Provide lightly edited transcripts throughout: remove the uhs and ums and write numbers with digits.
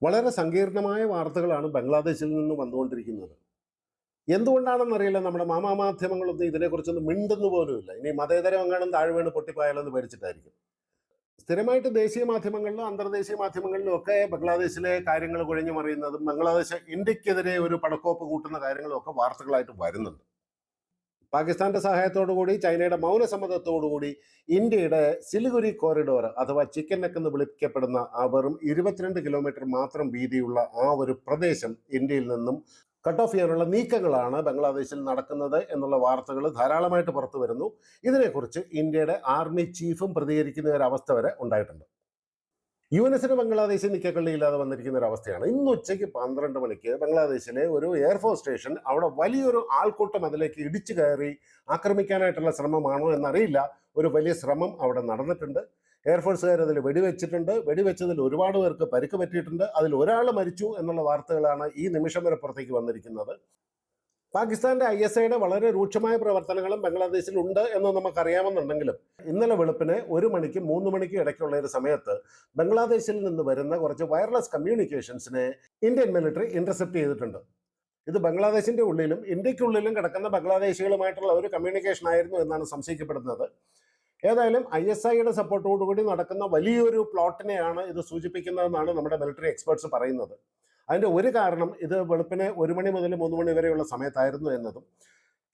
വളരെ സങ്കീർണമായ വാർത്തകളാണ് ബംഗ്ലാദേശിൽ നിന്ന് വന്നുകൊണ്ടിരിക്കുന്നത്. എന്തുകൊണ്ടാണെന്നറിയില്ല, നമ്മുടെ മാധ്യമങ്ങളൊന്നും ഇതിനെക്കുറിച്ചൊന്നും മിണ്ടുന്നു പോലുമില്ല. ഇനി മതേതരം എങ്ങാനും താഴെ വീണ് പൊട്ടിപ്പോയാലെന്ന് പേടിച്ചിട്ടായിരിക്കും. സ്ഥിരമായിട്ട് ദേശീയ മാധ്യമങ്ങളിലും അന്തർദേശീയ മാധ്യമങ്ങളിലും ഒക്കെ ബംഗ്ലാദേശിലെ കാര്യങ്ങൾ കുഴഞ്ഞു മറിയുന്നതും ബംഗ്ലാദേശ് ഇന്ത്യക്കെതിരെ ഒരു പടക്കോപ്പ് കൂട്ടുന്ന കാര്യങ്ങളും ഒക്കെ വാർത്തകളായിട്ട് വരുന്നുണ്ട്. പാകിസ്ഥാന്റെ സഹായത്തോടുകൂടി, ചൈനയുടെ മൗനസമ്മതത്തോടുകൂടി ഇന്ത്യയുടെ സിലിഗുരി കോറിഡോർ അഥവാ ചിക്കൻ നെക്ക് എന്ന് വിളിക്കപ്പെടുന്ന ആ വെറും 22 കിലോമീറ്റർ മാത്രം വീതിയുള്ള ആ ഒരു പ്രദേശം ഇന്ത്യയിൽ നിന്നും കട്ട് ഓഫ് ചെയ്യാനുള്ള നീക്കങ്ങളാണ് ബംഗ്ലാദേശിൽ നടക്കുന്നത് എന്നുള്ള വാർത്തകൾ ധാരാളമായിട്ട് പുറത്തു വരുന്നു. ഇതിനെക്കുറിച്ച് ഇന്ത്യയുടെ ആർമി ചീഫും പ്രതികരിക്കുന്ന ഒരു അവസ്ഥ വരെ ഉണ്ടായിട്ടുണ്ട്. യുഎൻഎസിന് ബംഗ്ലാദേശിൽ നിക്കക്കള്ളിയില്ലാതെ വന്നിരിക്കുന്ന ഒരു അവസ്ഥയാണ്. ഇന്ന് ഉച്ചയ്ക്ക് 12 മണിക്ക് ബംഗ്ലാദേശിലെ ഒരു എയർഫോഴ്സ് സ്റ്റേഷൻ, അവിടെ വലിയൊരു ആൾക്കൂട്ടം അതിലേക്ക് ഇടിച്ചു കയറി ആക്രമിക്കാനായിട്ടുള്ള ശ്രമമാണോ എന്നറിയില്ല, ഒരു വലിയ ശ്രമം അവിടെ നടന്നിട്ടുണ്ട്. എയർഫോഴ്സുകാർ അതിൽ വെടിവെച്ചിട്ടുണ്ട്. വെടിവെച്ചതിൽ ഒരുപാട് പേർക്ക് പരിക്ക് പറ്റിയിട്ടുണ്ട്. അതിൽ ഒരാൾ മരിച്ചു എന്നുള്ള വാർത്തകളാണ് ഈ നിമിഷം വരെ പുറത്തേക്ക് വന്നിരിക്കുന്നത്. പാകിസ്ഥാന്റെ ISIയുടെ വളരെ രൂക്ഷമായ പ്രവർത്തനങ്ങളും ബംഗ്ലാദേശിൽ ഉണ്ട് എന്ന് നമുക്കറിയാമെന്നുണ്ടെങ്കിലും ഇന്നലെ വെളുപ്പിന് 1 മണിക്കും 3 മണിക്കും ഇടയ്ക്കുള്ള ഒരു സമയത്ത് ബംഗ്ലാദേശിൽ നിന്ന് വരുന്ന കുറച്ച് വയർലെസ് കമ്മ്യൂണിക്കേഷൻസിനെ ഇന്ത്യൻ മിലിറ്ററി ഇന്റർസെപ്റ്റ് ചെയ്തിട്ടുണ്ട്. ഇത് ബംഗ്ലാദേശിന്റെ ഉള്ളിലും ഇന്ത്യക്കുള്ളിലും കിടക്കുന്ന ബംഗ്ലാദേശികളുമായിട്ടുള്ള ഒരു കമ്മ്യൂണിക്കേഷൻ ആയിരുന്നു എന്നാണ് സംശയിക്കപ്പെടുന്നത്. ഏതായാലും ISIയുടെ സപ്പോർട്ടോടുകൂടി നടക്കുന്ന വലിയൊരു പ്ലോട്ടിനെയാണ് ഇത് സൂചിപ്പിക്കുന്നതെന്നാണ് നമ്മുടെ മിലിറ്ററി എക്സ്പേർട്സ് പറയുന്നത്. അതിൻ്റെ ഒരു കാരണം ഇത് വെളുപ്പിന് 1 മണി മുതൽ 3 മണി വരെയുള്ള സമയത്തായിരുന്നു എന്നതും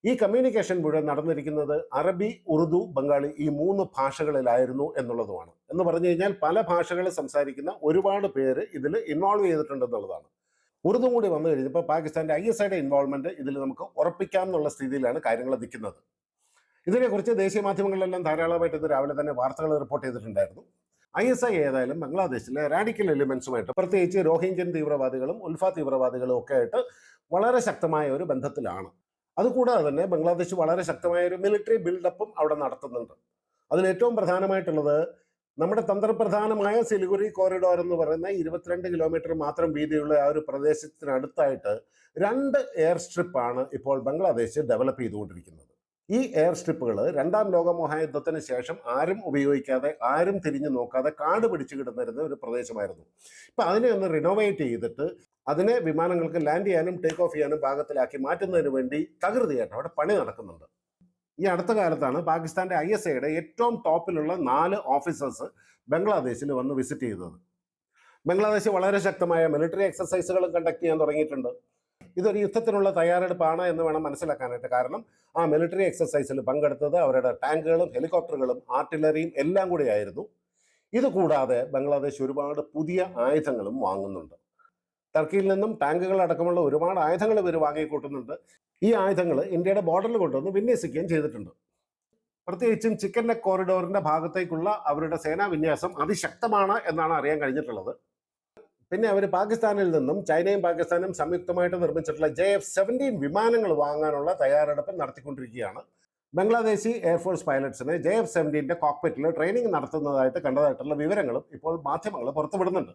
ഈ കമ്മ്യൂണിക്കേഷൻ മുഴുവൻ നടന്നിരിക്കുന്നത് അറബി, ഉറുദു, ബംഗാളി ഈ 3 ഭാഷകളിലായിരുന്നു എന്നുള്ളതുമാണ്. എന്ന് പറഞ്ഞു കഴിഞ്ഞാൽ പല ഭാഷകൾ സംസാരിക്കുന്ന ഒരുപാട് പേര് ഇതിൽ ഇൻവോൾവ് ചെയ്തിട്ടുണ്ടെന്നുള്ളതാണ്. ഉറുദു കൂടി വന്നു കഴിഞ്ഞപ്പോൾ പാകിസ്ഥാന്റെ ISIയുടെ ഇൻവോൾവ്മെന്റ് ഇതിൽ നമുക്ക് ഉറപ്പിക്കാം എന്നുള്ള സ്ഥിതിയിലാണ് കാര്യങ്ങൾ നിൽക്കുന്നത്. ഇതിനെക്കുറിച്ച് ദേശീയ മാധ്യമങ്ങളിലെല്ലാം ധാരാളമായിട്ട് ഇന്ന് രാവിലെ തന്നെ വാർത്തകൾ റിപ്പോർട്ട് ചെയ്തിട്ടുണ്ടായിരുന്നു. ISI ഏതായാലും ബംഗ്ലാദേശിലെ റാഡിക്കൽ എലിമെന്റ്സുമായിട്ട്, പ്രത്യേകിച്ച് റോഹിംഗ്യൻ തീവ്രവാദികളും ഉൽഫ തീവ്രവാദികളും ഒക്കെ ആയിട്ട് വളരെ ശക്തമായ ഒരു ബന്ധത്തിലാണ്. അതുകൂടാതെ തന്നെ ബംഗ്ലാദേശ് വളരെ ശക്തമായ ഒരു മിലിറ്ററി ബിൽഡപ്പും അവിടെ നടത്തുന്നുണ്ട്. അതിൽ ഏറ്റവും പ്രധാനമായിട്ടുള്ളത് നമ്മുടെ തന്ത്രപ്രധാനമായ സിലിഗുരി കോറിഡോർ എന്ന് പറയുന്ന 22 കിലോമീറ്റർ മാത്രം വീതിയുള്ള ആ ഒരു പ്രദേശത്തിനടുത്തായിട്ട് 2 എയർ സ്ട്രിപ്പാണ് ഇപ്പോൾ ബംഗ്ലാദേശ് ഡെവലപ്പ് ചെയ്തുകൊണ്ടിരിക്കുന്നത്. ഈ എയർ സ്ട്രിപ്പുകൾ 2ാം ലോക മഹായുദ്ധത്തിന് ശേഷം ആരും ഉപയോഗിക്കാതെ, ആരും തിരിഞ്ഞു നോക്കാതെ കാട് പിടിച്ചു കിടന്നിരുന്ന ഒരു പ്രദേശമായിരുന്നു. ഇപ്പം അതിനെ ഒന്ന് റിനോവേറ്റ് ചെയ്തിട്ട് അതിനെ വിമാനങ്ങൾക്ക് ലാൻഡ് ചെയ്യാനും ടേക്ക് ഓഫ് ചെയ്യാനും പാകത്തിലാക്കി മാറ്റുന്നതിന് വേണ്ടി തകൃതിയായിട്ട് അവിടെ പണി നടക്കുന്നുണ്ട്. ഈ അടുത്ത കാലത്താണ് പാകിസ്ഥാന്റെ ISIയുടെ ഏറ്റവും ടോപ്പിലുള്ള 4 ഓഫീസേഴ്സ് ബംഗ്ലാദേശിൽ വന്ന് വിസിറ്റ് ചെയ്തത്. ബംഗ്ലാദേശ് വളരെ ശക്തമായ മിലിറ്ററി എക്സസൈസുകളും കണ്ടക്ട് ചെയ്യാൻ തുടങ്ങിയിട്ടുണ്ട്. ഇതൊരു യുദ്ധത്തിനുള്ള തയ്യാറെടുപ്പാണ് എന്ന് വേണം മനസ്സിലാക്കാനായിട്ട്. കാരണം ആ മിലിറ്ററി എക്സസൈസിൽ പങ്കെടുത്തത് അവരുടെ ടാങ്കുകളും ഹെലികോപ്റ്ററുകളും ആർട്ടിലറിയും എല്ലാം കൂടി ആയിരുന്നു. ഇത് കൂടാതെ ബംഗ്ലാദേശ് ഒരുപാട് പുതിയ ആയുധങ്ങളും വാങ്ങുന്നുണ്ട്. ടർക്കിയിൽ നിന്നും ടാങ്കുകൾ അടക്കമുള്ള ഒരുപാട് ആയുധങ്ങൾ ഇവർ വാങ്ങിക്കൂട്ടുന്നുണ്ട്. ഈ ആയുധങ്ങൾ ഇന്ത്യയുടെ ബോർഡറിൽ കൊണ്ടുവന്ന് വിന്യസിക്കുകയും ചെയ്തിട്ടുണ്ട്. പ്രത്യേകിച്ചും ചിക്കൻ നെക്ക് കോറിഡോറിന്റെ ഭാഗത്തേക്കുള്ള അവരുടെ സേനാ വിന്യാസം അതിശക്തമാണ് എന്നാണ് അറിയാൻ കഴിഞ്ഞിട്ടുള്ളത്. പിന്നെ അവർ പാകിസ്ഥാനിൽ നിന്നും ചൈനയും പാകിസ്ഥാനും സംയുക്തമായിട്ട് നിർമ്മിച്ചിട്ടുള്ള JF-17 വിമാനങ്ങൾ വാങ്ങാനുള്ള തയ്യാറെടുപ്പ് നടത്തിക്കൊണ്ടിരിക്കുകയാണ്. ബംഗ്ലാദേശി എയർഫോഴ്സ് പൈലറ്റ്സിനെ JF-17ന്റെ കോക്പിറ്റിൽ ട്രെയിനിങ് നടത്തുന്നതായിട്ട് കണ്ടതായിട്ടുള്ള വിവരങ്ങളും ഇപ്പോൾ മാധ്യമങ്ങൾ പുറത്തുവിടുന്നുണ്ട്.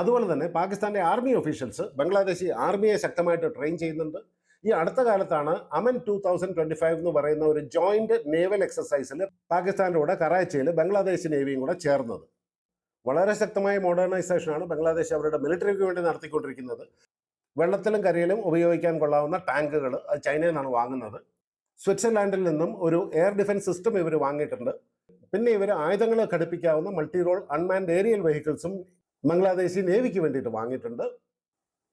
അതുപോലെ തന്നെ പാകിസ്ഥാന്റെ ആർമി ഒഫീഷ്യൽസ് ബംഗ്ലാദേശി ആർമിയെ ശക്തമായിട്ട് ട്രെയിൻ ചെയ്യുന്നുണ്ട്. ഈ അടുത്ത കാലത്താണ് അമൻ 2025 എന്ന് പറയുന്ന ഒരു ജോയിന്റ് നേവൽ എക്സസൈസിൽ പാകിസ്ഥാന്റെ കൂടെ കറാച്ചിയിൽ ബംഗ്ലാദേശ് നേവിയും കൂടെ ചേർന്നത്. വളരെ ശക്തമായ മോഡേണൈസേഷനാണ് ബംഗ്ലാദേശ് അവരുടെ മിലിറ്ററിക്ക് വേണ്ടി നടത്തിക്കൊണ്ടിരിക്കുന്നത്. വെള്ളത്തിലും കരയിലും ഉപയോഗിക്കാൻ കൊള്ളാവുന്ന ടാങ്കുകൾ അത് ചൈനയിൽ നിന്നാണ് വാങ്ങുന്നത്. സ്വിറ്റ്സർലാൻഡിൽ നിന്നും ഒരു എയർ ഡിഫൻസ് സിസ്റ്റം ഇവർ വാങ്ങിയിട്ടുണ്ട്. പിന്നെ ഇവർ ആയുധങ്ങൾ ഘടിപ്പിക്കാവുന്ന മൾട്ടി റോൾ അൺമാൻഡ് ഏരിയൽ വെഹിക്കിൾസും ബംഗ്ലാദേശി നേവിക്ക് വേണ്ടിയിട്ട് വാങ്ങിയിട്ടുണ്ട്.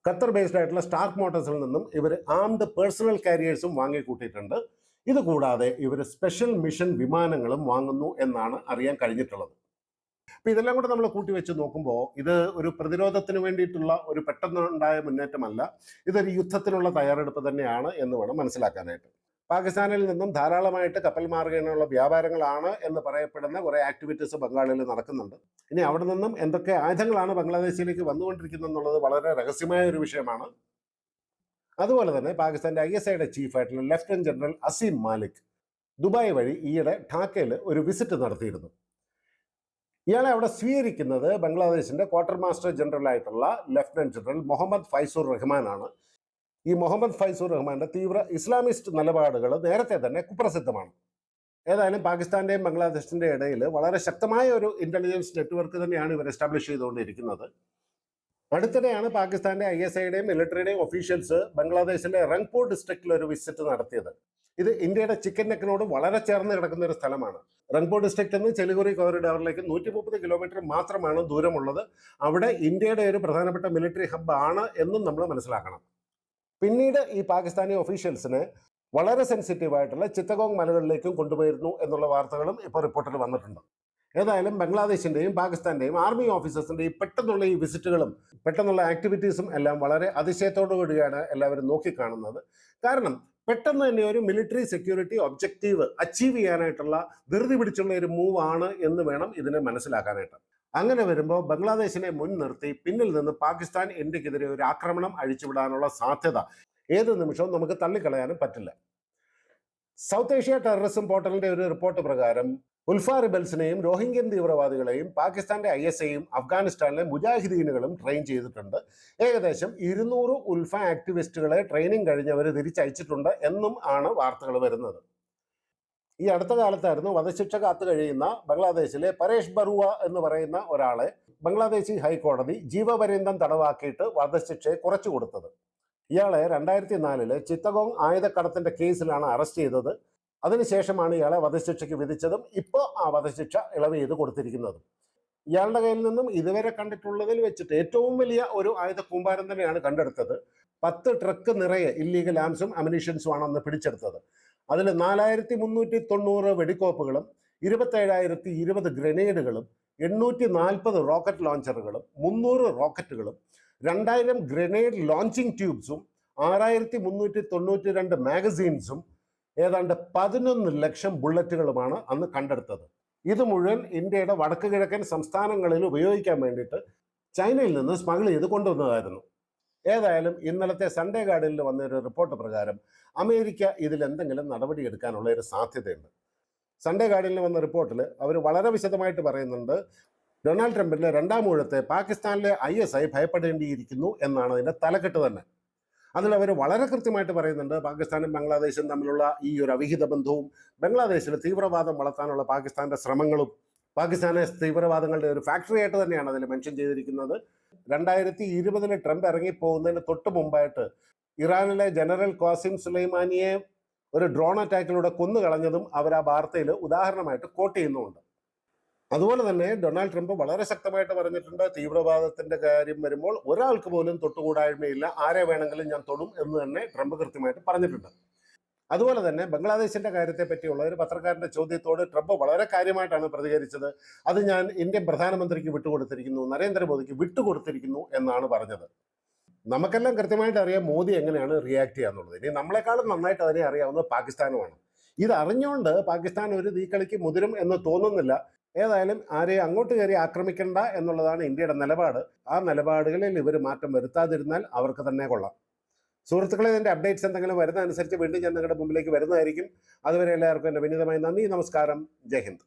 ഖത്തർ ബേസ്ഡ് ആയിട്ടുള്ള സ്റ്റാർക്ക് മോട്ടോഴ്സിൽ നിന്നും ഇവർ ആംഡ് പേഴ്സണൽ കാരിയേഴ്സും വാങ്ങിക്കൂട്ടിയിട്ടുണ്ട്. ഇത് കൂടാതെ ഇവർ സ്പെഷ്യൽ മിഷൻ വിമാനങ്ങളും വാങ്ങുന്നു എന്നാണ് അറിയാൻ കഴിഞ്ഞിട്ടുള്ളത്. അപ്പം ഇതെല്ലാം കൂടെ നമ്മൾ കൂട്ടിവെച്ച് നോക്കുമ്പോൾ ഇത് ഒരു പ്രതിരോധത്തിന് വേണ്ടിയിട്ടുള്ള ഒരു പെട്ടെന്നുണ്ടായ മുന്നേറ്റമല്ല, ഇതൊരു യുദ്ധത്തിനുള്ള തയ്യാറെടുപ്പ് തന്നെയാണ് എന്ന് വേണം മനസ്സിലാക്കാനായിട്ട്. പാകിസ്ഥാനിൽ നിന്നും ധാരാളമായിട്ട് കപ്പൽ മാർഗേണയുള്ള വ്യാപാരങ്ങളാണ് എന്ന് പറയപ്പെടുന്ന കുറേ ആക്ടിവിറ്റീസ് ബംഗാളിൽ നടക്കുന്നുണ്ട്. ഇനി അവിടെ നിന്നും എന്തൊക്കെ ആയുധങ്ങളാണ് ബംഗ്ലാദേശിലേക്ക് വന്നുകൊണ്ടിരിക്കുന്നത് എന്നുള്ളത് വളരെ രഹസ്യമായ ഒരു വിഷയമാണ്. അതുപോലെ തന്നെ പാകിസ്ഥാന്റെ ISIയുടെ ചീഫായിട്ടുള്ള lieutenant general Asim Malik Dubai വഴി ഈയിടെ ഢാക്കയിൽ ഒരു വിസിറ്റ് നടത്തിയിരുന്നു. ഇയാളെ അവിടെ സ്വീകരിക്കുന്നത് ബംഗ്ലാദേശിന്റെ ക്വാർട്ടർ മാസ്റ്റർ ജനറൽ ആയിട്ടുള്ള ലഫ്റ്റനന്റ് ജനറൽ മുഹമ്മദ് ഫൈസൂർ റഹ്മാനാണ്. ഈ മുഹമ്മദ് ഫൈസൂർ റഹ്മാന്റെ തീവ്ര ഇസ്ലാമിസ്റ്റ് നിലപാടുകൾ നേരത്തെ തന്നെ കുപ്രസിദ്ധമാണ്. ഏതായാലും പാകിസ്ഥാന്റെയും ബംഗ്ലാദേശിന്റെ ഇടയിൽ വളരെ ശക്തമായ ഒരു ഇന്റലിജൻസ് നെറ്റ്വർക്ക് തന്നെയാണ് ഇവർ എസ്റ്റാബ്ലിഷ് ചെയ്തുകൊണ്ടിരിക്കുന്നത്. അടുത്തിടെയാണ് പാകിസ്ഥാന്റെ ISIയുടെയും മിലിറ്ററിയുടെയും ഒഫീഷ്യൽസ് ബംഗ്ലാദേശിലെ റംഗ്പൂർ ഡിസ്ട്രിക്റ്റിൽ ഒരു വിസിറ്റ് നടത്തിയത്. ഇത് ഇന്ത്യയുടെ ചിക്കൻ നെക്കിനോട് വളരെ ചേർന്ന് കിടക്കുന്ന ഒരു സ്ഥലമാണ്. റംഗ്പൂർ ഡിസ്ട്രിക്റ്റ് നിന്ന് ചെലിഗുറി കോറിഡോറിലേക്ക് 130 കിലോമീറ്റർ മാത്രമാണ് ദൂരമുള്ളത്. അവിടെ ഇന്ത്യയുടെ ഒരു പ്രധാനപ്പെട്ട മിലിറ്ററി ഹബ്ബ് ആണ് എന്നും നമ്മൾ മനസ്സിലാക്കണം. പിന്നീട് ഈ പാകിസ്ഥാനി ഒഫീഷ്യൽസിനെ വളരെ സെൻസിറ്റീവ് ആയിട്ടുള്ള ചിത്തഗോങ് മലകളിലേക്കും കൊണ്ടുപോയിരുന്നു എന്നുള്ള വാർത്തകളും ഇപ്പോൾ റിപ്പോർട്ടിൽ വന്നിട്ടുണ്ട്. ഏതായാലും ബംഗ്ലാദേശിന്റെയും പാകിസ്ഥാന്റെയും ആർമി ഓഫീസേഴ്സിന്റെയും പെട്ടെന്നുള്ള ഈ വിസിറ്റുകളും പെട്ടെന്നുള്ള ആക്ടിവിറ്റീസും എല്ലാം വളരെ അതിശയത്തോടു കൂടിയാണ് എല്ലാവരും നോക്കിക്കാണുന്നത്. കാരണം പെട്ടെന്ന് തന്നെ ഒരു മിലിറ്ററി സെക്യൂരിറ്റി ഒബ്ജക്റ്റീവ് അച്ചീവ് ചെയ്യാനായിട്ടുള്ള ധൃതി പിടിച്ചുള്ള ഒരു മൂവ് ആണ് എന്ന് വേണം ഇതിനെ മനസ്സിലാക്കാനായിട്ട്. അങ്ങനെ വരുമ്പോൾ ബംഗ്ലാദേശിനെ മുൻനിർത്തി പിന്നിൽ നിന്ന് പാകിസ്ഥാൻ ഇന്ത്യക്കെതിരെ ഒരു ആക്രമണം അഴിച്ചുവിടാനുള്ള സാധ്യത ഏത് നിമിഷവും നമുക്ക് തള്ളിക്കളയാനും പറ്റില്ല. സൗത്ത് ഏഷ്യ ടെററിസം പോർട്ടലിന്റെ ഒരു റിപ്പോർട്ട് പ്രകാരം ഉൽഫ റിബൽസിനെയും റോഹിംഗ്യൻ തീവ്രവാദികളെയും പാകിസ്ഥാന്റെ ISIയും അഫ്ഗാനിസ്ഥാനിലെ മുജാഹിദീനുകളും ട്രെയിൻ ചെയ്തിട്ടുണ്ട്. ഏകദേശം 200 ഉൽഫ ആക്ടിവിസ്റ്റുകളെ ട്രെയിനിങ് കഴിഞ്ഞവർ തിരിച്ചയച്ചിട്ടുണ്ട് എന്നും ആണ് വാർത്തകൾ വരുന്നത്. ഈ അടുത്ത കാലത്തായിരുന്നു വധശിക്ഷ കാത്തു കഴിയുന്ന ബംഗ്ലാദേശിലെ പരേഷ് ബറുവ എന്ന് പറയുന്ന ഒരാളെ ബംഗ്ലാദേശി ഹൈക്കോടതി ജീവപര്യന്തം തടവാക്കിയിട്ട് വധശിക്ഷയെ കുറച്ചു കൊടുത്തത്. ഇയാളെ 2004 ചിത്തഗോങ് ആയുധക്കടത്തിന്റെ കേസിലാണ് അറസ്റ്റ് ചെയ്തത്. അതിനുശേഷമാണ് ഇയാളെ വധശിക്ഷയ്ക്ക് വിധിച്ചതും ഇപ്പോൾ ആ വധശിക്ഷ ഇളവ് ചെയ്ത് കൊടുത്തിരിക്കുന്നതും. ഇയാളുടെ കയ്യിൽ നിന്നും ഇതുവരെ കണ്ടിട്ടുള്ളതിൽ വെച്ചിട്ട് ഏറ്റവും വലിയ ഒരു ആയുധ കൂമ്പാരം തന്നെയാണ് കണ്ടെടുത്തത്. 10 ട്രക്ക് നിറയെ ഇല്ലീഗൽ ആംസും അമ്യൂണിഷൻസും ആണ് അന്ന് പിടിച്ചെടുത്തത്. അതിൽ 4390 വെടിക്കോപ്പുകളും 27,020 ഗ്രനേഡുകളും 840 റോക്കറ്റ് ലോഞ്ചറുകളും 300 റോക്കറ്റുകളും 2000 ഗ്രനേഡ് ലോഞ്ചിങ് ട്യൂബ്സും 6392 മാഗസീൻസും ഏതാണ്ട് 11 ലക്ഷം ബുള്ളറ്റുകളുമാണ് അന്ന് കണ്ടെടുത്തത്. ഇത് മുഴുവൻ ഇന്ത്യയുടെ വടക്ക് കിഴക്കൻ സംസ്ഥാനങ്ങളിൽ ഉപയോഗിക്കാൻ വേണ്ടിയിട്ട് ചൈനയിൽ നിന്ന് സ്മഗിൾ ചെയ്ത് കൊണ്ടുവന്നതായിരുന്നു. ഏതായാലും ഇന്നലത്തെ സൺഡേ ഗാർഡിയനിൽ വന്ന ഒരു റിപ്പോർട്ട് പ്രകാരം അമേരിക്ക ഇതിൽ എന്തെങ്കിലും നടപടിയെടുക്കാനുള്ള ഒരു സാധ്യതയുണ്ട്. സൺഡേ ഗാർഡിയനിൽ വന്ന റിപ്പോർട്ടിൽ അവർ വളരെ വിശദമായിട്ട് പറയുന്നുണ്ട്, ഡൊണാൾഡ് ട്രംപിന്റെ 2ാം ഊഴത്തെ പാകിസ്ഥാനിലെ ISI ഭയപ്പെടേണ്ടിയിരിക്കുന്നു എന്നാണ് അതിന്റെ തലക്കെട്ട് തന്നെ. അതിൽ അവർ വളരെ കൃത്യമായിട്ട് പറയുന്നുണ്ട്, പാകിസ്ഥാനും ബംഗ്ലാദേശും തമ്മിലുള്ള ഈ ഒരു അവിഹിത ബന്ധവും ബംഗ്ലാദേശിൽ തീവ്രവാദം വളർത്താനുള്ള പാകിസ്ഥാന്റെ ശ്രമങ്ങളും പാകിസ്ഥാനെ തീവ്രവാദങ്ങളുടെ ഒരു ഫാക്ടറി ആയിട്ട് തന്നെയാണ് അതിൽ മെൻഷൻ ചെയ്തിരിക്കുന്നത്. 2020 ട്രംപ് ഇറങ്ങിപ്പോകുന്നതിന് തൊട്ട് മുമ്പായിട്ട് ഇറാനിലെ ജനറൽ ഖാസിം സുലൈമാനിയെ ഒരു ഡ്രോൺ അറ്റാക്കിലൂടെ കൊന്നുകളഞ്ഞതും അവർ ആ വാർത്തയിൽ ഉദാഹരണമായിട്ട് കോട്ട് ചെയ്യുന്നുമുണ്ട്. അതുപോലെ തന്നെ ഡൊണാൾഡ് ട്രംപ് വളരെ ശക്തമായിട്ട് പറഞ്ഞിട്ടുണ്ട്, തീവ്രവാദത്തിന്റെ കാര്യം വരുമ്പോൾ ഒരാൾക്ക് പോലും തൊട്ടുകൂടായ്മയില്ല, ആരെ വേണമെങ്കിലും ഞാൻ തൊടും എന്ന് തന്നെ ട്രംപ് കൃത്യമായിട്ട് പറഞ്ഞിട്ടുണ്ട്. അതുപോലെ തന്നെ ബംഗ്ലാദേശിന്റെ കാര്യത്തെ പറ്റിയുള്ള ഒരു പത്രക്കാരന്റെ ചോദ്യത്തോട് ട്രംപ് വളരെ കാര്യമായിട്ടാണ് പ്രതികരിച്ചത്. അത് ഞാൻ ഇന്ത്യൻ പ്രധാനമന്ത്രിക്ക് വിട്ടുകൊടുത്തിരിക്കുന്നു, നരേന്ദ്രമോദിക്ക് വിട്ടുകൊടുത്തിരിക്കുന്നു എന്നാണ് പറഞ്ഞത്. നമുക്കെല്ലാം കൃത്യമായിട്ട് അറിയാം മോദി എങ്ങനെയാണ് റിയാക്ട് ചെയ്യാന്നുള്ളത്. ഇനി നമ്മളെക്കാളും നന്നായിട്ട് അതിനെ അറിയാവുന്നത് പാകിസ്ഥാനുമാണ്. ഇത് അറിഞ്ഞുകൊണ്ട് പാകിസ്ഥാൻ ഒരു തീക്കളിക്ക് മുതിരും എന്ന് തോന്നുന്നില്ല. ഏതായാലും ആരെയും അങ്ങോട്ട് കയറി ആക്രമിക്കണ്ട എന്നുള്ളതാണ് ഇന്ത്യയുടെ നിലപാട്. ആ നിലപാടുകളിൽ ഇവർ മാറ്റം വരുത്താതിരുന്നാൽ അവർക്ക് തന്നെ കൊള്ളാം. സുഹൃത്തുക്കളെ, ഇതിൻ്റെ അപ്ഡേറ്റ്സ് എന്തെങ്കിലും വരുന്ന അനുസരിച്ച് വീണ്ടും ഞാൻ നിങ്ങളുടെ മുമ്പിലേക്ക് വരുന്നതായിരിക്കും. അതുവരെ എല്ലാവർക്കും എൻ്റെ വിനീതമായ നന്ദി, നമസ്കാരം, ജയ് ഹിന്ദ്.